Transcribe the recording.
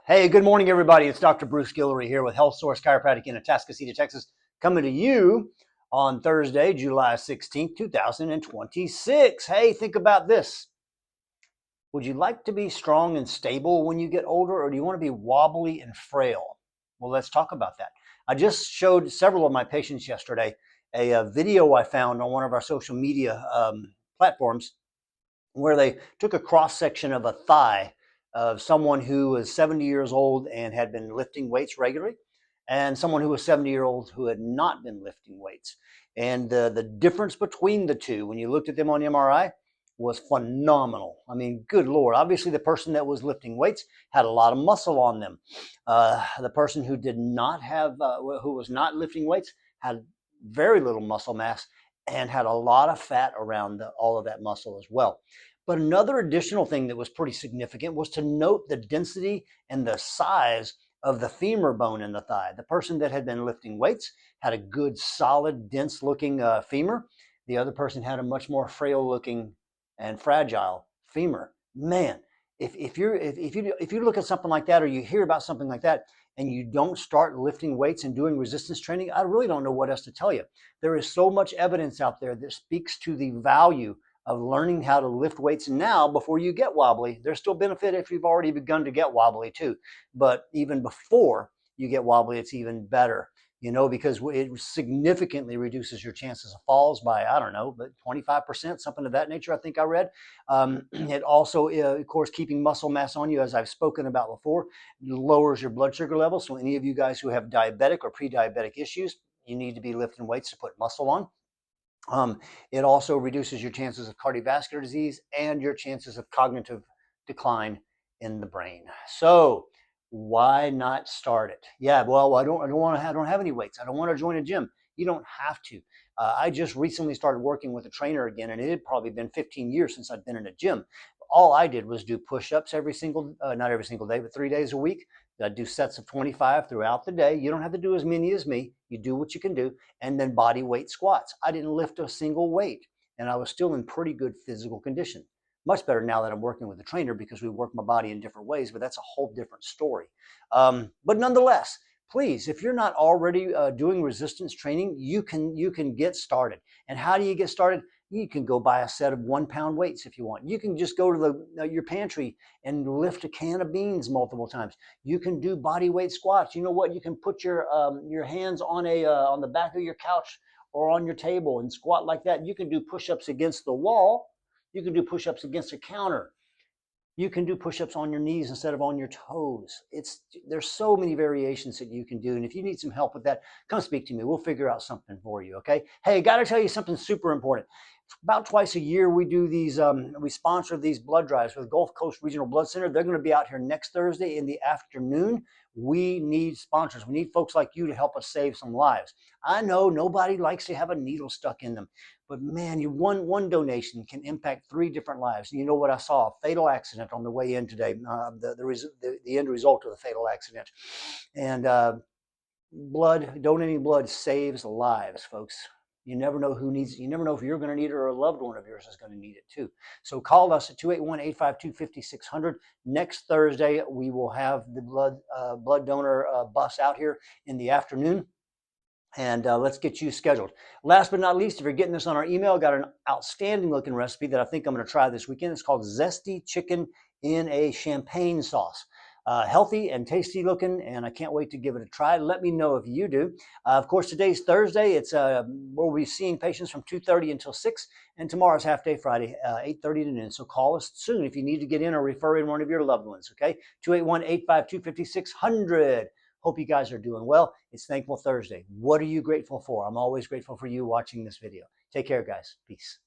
Hey, good morning, everybody. It's Dr. Bruce Guillory here with Health Source Chiropractic in Atascocita, Texas, coming to you on Thursday, July 16th, 2026. Hey, think about this. Would you like to be strong and stable when you get older, or do you want to be wobbly and frail? Well, let's talk about that. I just showed several of my patients yesterday a video I found on one of our social media platforms where they took a cross section of a thigh of someone who was 70 years old and had been lifting weights regularly, and someone who was 70 years old who had not been lifting weights. And the difference between the two, when you looked at them on MRI, was phenomenal. I mean, good Lord. Obviously, the person that was lifting weights had a lot of muscle on them. The person who did not have, who was not lifting weights, had very little muscle mass and had a lot of fat around all of that muscle as well. But another additional thing that was pretty significant was to note the density and the size of the femur bone in the thigh. The person that had been lifting weights had a good, solid, dense looking femur. The other person had a much more frail looking and fragile femur. Man, if you look at something like that, or you hear about something like that, and you don't start lifting weights and doing resistance training, I really don't know what else to tell you. There is so much evidence out there that speaks to the value of learning how to lift weights now before you get wobbly. There's still benefit if you've already begun to get wobbly too, but even before you get wobbly, it's even better, because it significantly reduces your chances of falls by, I don't know, but 25%, something of that nature, I think I read. It also, of course, keeping muscle mass on you, as I've spoken about before, lowers your blood sugar level. So any of you guys who have diabetic or pre-diabetic issues, you need to be lifting weights to put muscle on. It also reduces your chances of cardiovascular disease and your chances of cognitive decline in the brain. So why not start it? Yeah, well, I don't have any weights. I don't want to join a gym. You don't have to. I just recently started working with a trainer again, and it had probably been 15 years since I'd been in a gym. All I did was do push-ups not every single day, but 3 days a week. I do sets of 25 throughout the day. You don't have to do as many as me. You do what you can do, and then body weight squats. I didn't lift a single weight, and I was still in pretty good physical condition. Much better now that I'm working with a trainer because we work my body in different ways, but that's a whole different story. But nonetheless, please, if you're not already doing resistance training, you can get started. And how do you get started? You can go buy a set of 1 pound weights if you want. You can just go to your pantry and lift a can of beans multiple times. You can do body weight squats. You know what? You can put your hands on on the back of your couch or on your table and squat like that. You can do push-ups against the wall. You can do push-ups against a counter. You can do push-ups on your knees instead of on your toes. There's so many variations that you can do. And if you need some help with that, come speak to me. We'll figure out something for you. Okay. Hey, got to tell you something super important. About twice a year, we do these, we sponsor these blood drives with Gulf Coast Regional Blood Center. They're going to be out here next Thursday in the afternoon. We need sponsors. We need folks like you to help us save some lives. I know nobody likes to have a needle stuck in them, but man, one donation can impact 3 different lives. And you know what? I saw a fatal accident on the way in today, the end result of the fatal accident. And donating blood saves lives, folks. You never know you never know if you're going to need it or a loved one of yours is going to need it too. So call us at 281-852-5600. Next Thursday, we will have the blood donor bus out here in the afternoon. And let's get you scheduled. Last but not least, if you're getting this on our email, got an outstanding looking recipe that I think I'm going to try this weekend. It's called Zesty Chicken in a Champagne Sauce. Healthy and tasty looking, and I can't wait to give it a try. Let me know if you do. Of course, today's Thursday. It's we'll be seeing patients from 2:30 until 6, and tomorrow's half day Friday, 8:30 to noon. So call us soon if you need to get in or refer in one of your loved ones. Okay, 281-852-5600. Hope you guys are doing well. It's Thankful Thursday. What are you grateful for? I'm always grateful for you watching this video. Take care, guys. Peace.